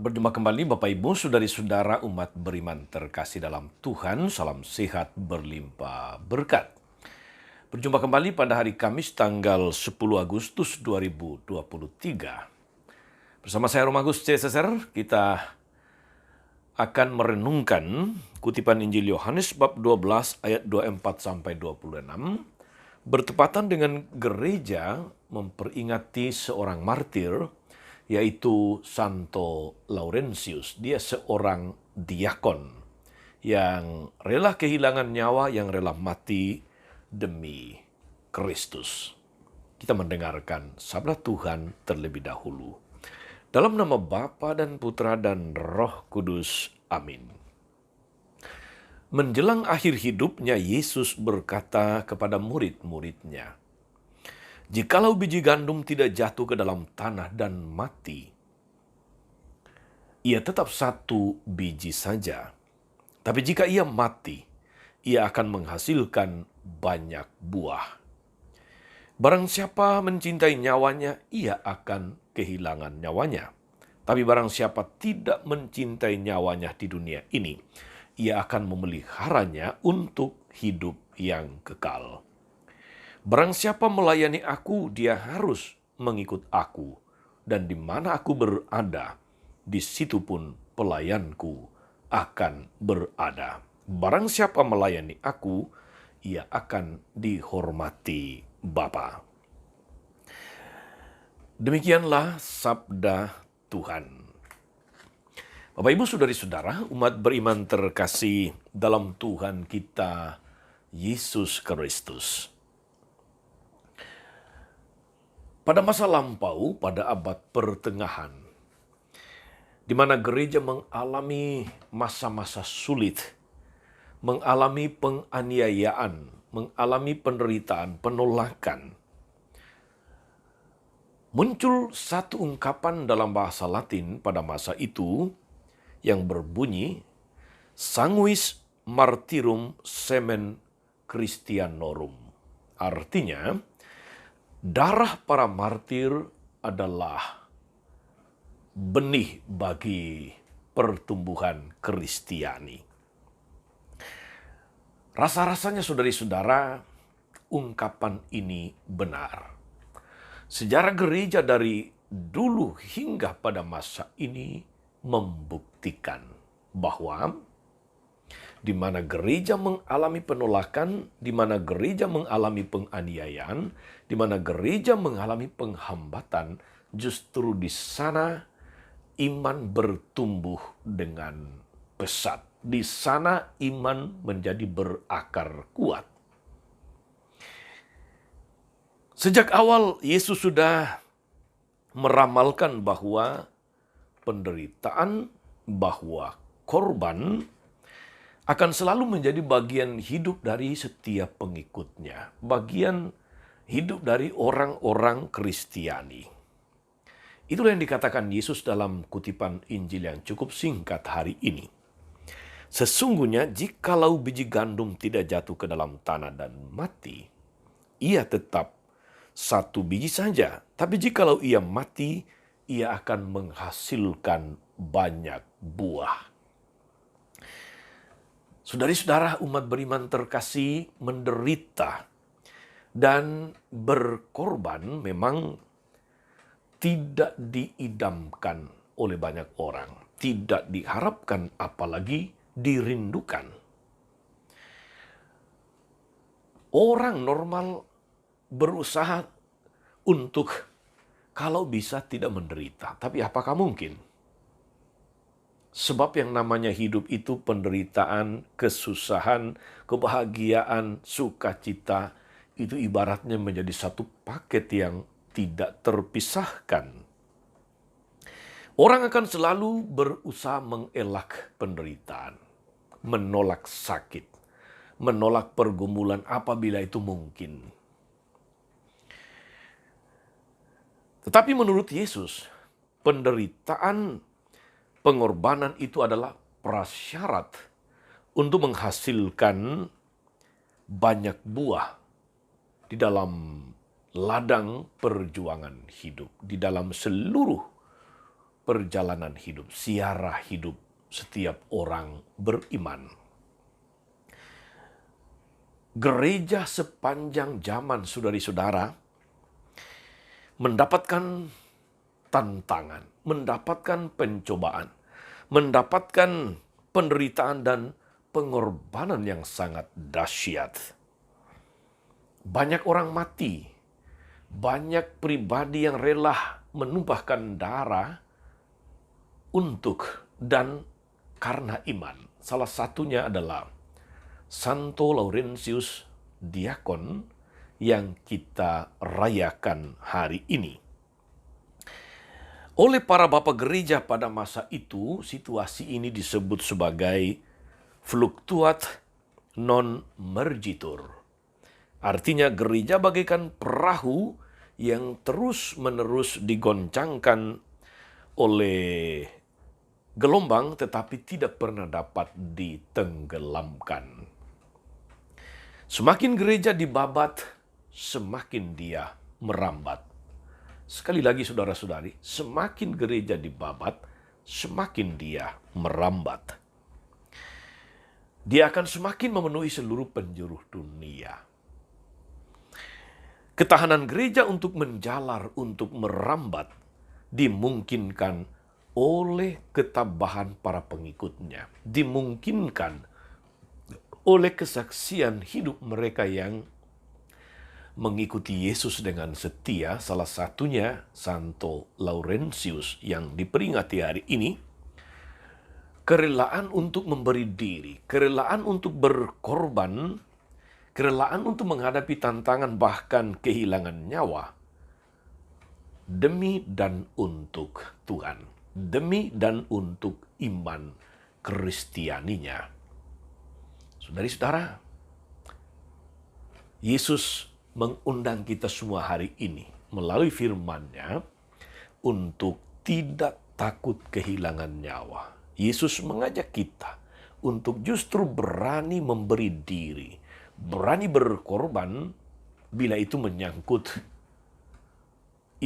Berjumpa kembali Bapak Ibu, saudari-saudara umat beriman terkasih dalam Tuhan, salam sehat berlimpah berkat. Berjumpa kembali pada hari Kamis tanggal 10 Agustus 2023. Bersama saya Romagus CSSR, kita akan merenungkan kutipan Injil Yohanes bab 12 ayat 24-26, bertepatan dengan gereja memperingati seorang martir, yaitu Santo Laurentius. Dia seorang diakon yang rela kehilangan nyawa, yang rela mati demi Kristus. Kita mendengarkan sabda Tuhan terlebih dahulu. Dalam nama Bapa dan Putra dan Roh Kudus. Amin. Menjelang akhir hidupnya, Yesus berkata kepada murid-muridnya, "Jikalau biji gandum tidak jatuh ke dalam tanah dan mati, ia tetap satu biji saja. Tapi jika ia mati, ia akan menghasilkan banyak buah. Barang siapa mencintai nyawanya, ia akan kehilangan nyawanya. Tapi barang siapa tidak mencintai nyawanya di dunia ini, ia akan memeliharanya untuk hidup yang kekal. Barang siapa melayani aku, dia harus mengikut aku. Dan di mana aku berada, di situ pun pelayanku akan berada. Barang siapa melayani aku, ia akan dihormati Bapa." Demikianlah sabda Tuhan. Bapak Ibu saudari-saudara, umat beriman terkasih dalam Tuhan kita, Yesus Kristus. Pada masa lampau, pada abad pertengahan, di mana gereja mengalami masa-masa sulit, mengalami penganiayaan, mengalami penderitaan, penolakan, muncul satu ungkapan dalam bahasa Latin pada masa itu yang berbunyi, "Sanguis martyrum semen Christianorum." Artinya, darah para martir adalah benih bagi pertumbuhan Kristiani. Rasa-rasanya saudari-saudara, ungkapan ini benar. Sejarah gereja dari dulu hingga pada masa ini membuktikan bahwa di mana gereja mengalami penolakan, di mana gereja mengalami penganiayaan, di mana gereja mengalami penghambatan, justru di sana iman bertumbuh dengan pesat. Di sana iman menjadi berakar kuat. Sejak awal Yesus sudah meramalkan bahwa penderitaan, bahwa korban akan selalu menjadi bagian hidup dari setiap pengikutnya, bagian hidup dari orang-orang Kristiani. Itulah yang dikatakan Yesus dalam kutipan Injil yang cukup singkat hari ini. "Sesungguhnya jikalau biji gandum tidak jatuh ke dalam tanah dan mati, ia tetap satu biji saja. Tapi jikalau ia mati, ia akan menghasilkan banyak buah." Saudari-saudara umat beriman terkasih, menderita dan berkorban memang tidak diidamkan oleh banyak orang. Tidak diharapkan, apalagi dirindukan. Orang normal berusaha untuk kalau bisa tidak menderita. Tapi apakah mungkin? Sebab yang namanya hidup itu penderitaan, kesusahan, kebahagiaan, sukacita, itu ibaratnya menjadi satu paket yang tidak terpisahkan. Orang akan selalu berusaha mengelak penderitaan, menolak sakit, menolak pergumulan apabila itu mungkin. Tetapi menurut Yesus, penderitaan, pengorbanan itu adalah prasyarat untuk menghasilkan banyak buah di dalam ladang perjuangan hidup, di dalam seluruh perjalanan hidup, siarah hidup setiap orang beriman. Gereja sepanjang zaman, saudari-saudara, mendapatkan tantangan, mendapatkan pencobaan, mendapatkan penderitaan dan pengorbanan yang sangat dahsyat. Banyak orang mati, banyak pribadi yang rela menumpahkan darah untuk dan karena iman. Salah satunya adalah Santo Laurentius Diakon yang kita rayakan hari ini. Oleh para bapak gereja pada masa itu, situasi ini disebut sebagai fluctuat non mergitur. Artinya gereja bagaikan perahu yang terus-menerus digoncangkan oleh gelombang tetapi tidak pernah dapat ditenggelamkan. Semakin gereja dibabat, semakin dia merambat. Sekali lagi saudara-saudari, semakin gereja dibabat, semakin dia merambat. Dia akan semakin memenuhi seluruh penjuru dunia. Ketahanan gereja untuk menjalar, untuk merambat, dimungkinkan oleh ketabahan para pengikutnya. Dimungkinkan oleh kesaksian hidup mereka yang mengikuti Yesus dengan setia, salah satunya Santo Laurentius yang diperingati hari ini. Kerelaan untuk memberi diri, kerelaan untuk berkorban, kerelaan untuk menghadapi tantangan bahkan kehilangan nyawa, demi dan untuk Tuhan, demi dan untuk iman Kristianinya. Saudari-saudara, Yesus mengundang kita semua hari ini melalui firman-Nya untuk tidak takut kehilangan nyawa. Yesus mengajak kita untuk justru berani memberi diri, berani berkorban bila itu menyangkut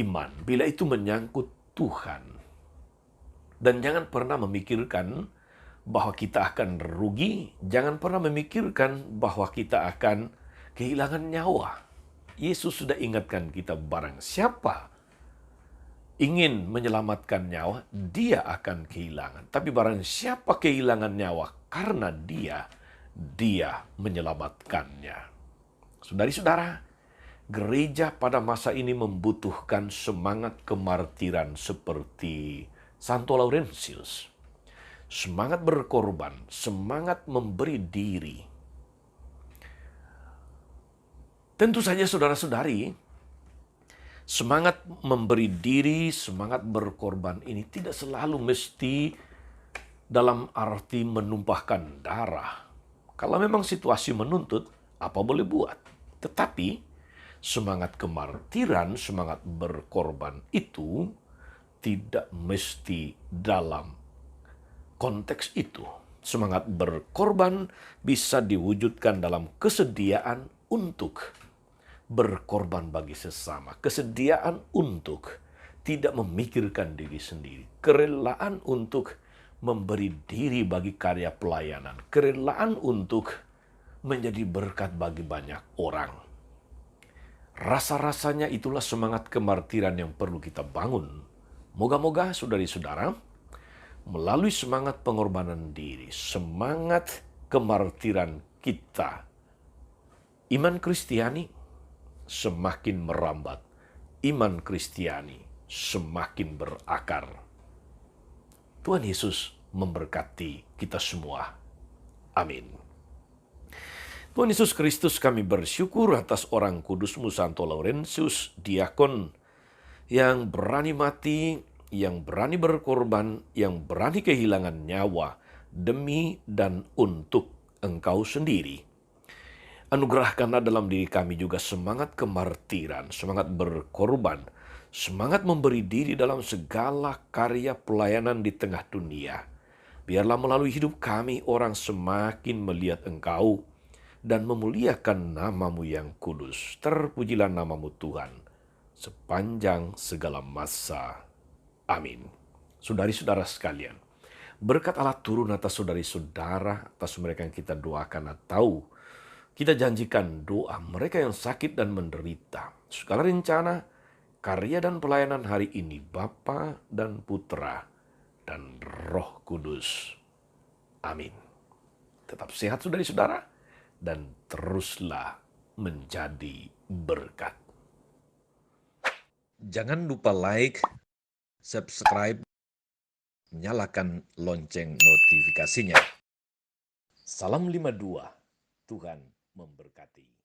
iman, bila itu menyangkut Tuhan. Dan jangan pernah memikirkan bahwa kita akan rugi, jangan pernah memikirkan bahwa kita akan kehilangan nyawa. Yesus sudah ingatkan kita, barang siapa ingin menyelamatkan nyawa, dia akan kehilangan. Tapi barang siapa kehilangan nyawa karena dia menyelamatkannya. Saudari-saudara, gereja pada masa ini membutuhkan semangat kemartiran seperti Santo Laurentius. Semangat berkorban, semangat memberi diri. Tentu saja saudara-saudari, semangat memberi diri, semangat berkorban ini tidak selalu mesti dalam arti menumpahkan darah. Kalau memang situasi menuntut, apa boleh buat. Tetapi semangat kemartiran, semangat berkorban itu tidak mesti dalam konteks itu. Semangat berkorban bisa diwujudkan dalam kesediaan untuk berkorban bagi sesama, kesediaan untuk tidak memikirkan diri sendiri, kerelaan untuk memberi diri bagi karya pelayanan, kerelaan untuk menjadi berkat bagi banyak orang. Rasa-rasanya itulah semangat kemartiran yang perlu kita bangun. Moga-moga saudari-saudara, melalui semangat pengorbanan diri, semangat kemartiran kita, iman Kristiani semakin merambat, iman Kristiani semakin berakar. Tuhan Yesus memberkati kita semua. Amin. Tuhan Yesus Kristus, kami bersyukur atas orang kudus-Mu Santo Laurentius Diakon yang berani mati, yang berani berkorban, yang berani kehilangan nyawa demi dan untuk Engkau sendiri. Anugerahkanlah dalam diri kami juga semangat kemartiran, semangat berkorban, semangat memberi diri dalam segala karya pelayanan di tengah dunia. Biarlah melalui hidup kami orang semakin melihat Engkau dan memuliakan nama-Mu yang kudus. Terpujilah nama-Mu Tuhan sepanjang segala masa. Amin. Saudari-saudara sekalian, berkat Allah turun atas saudari-saudara, atas mereka yang kita doakan atau kita janjikan doa mereka yang sakit dan menderita. Segala rencana, karya dan pelayanan hari ini Bapa dan Putra dan Roh Kudus. Amin. Tetap sehat saudari-saudara dan teruslah menjadi berkat. Jangan lupa like, subscribe, nyalakan lonceng notifikasinya. Salam 52, Tuhan memberkati.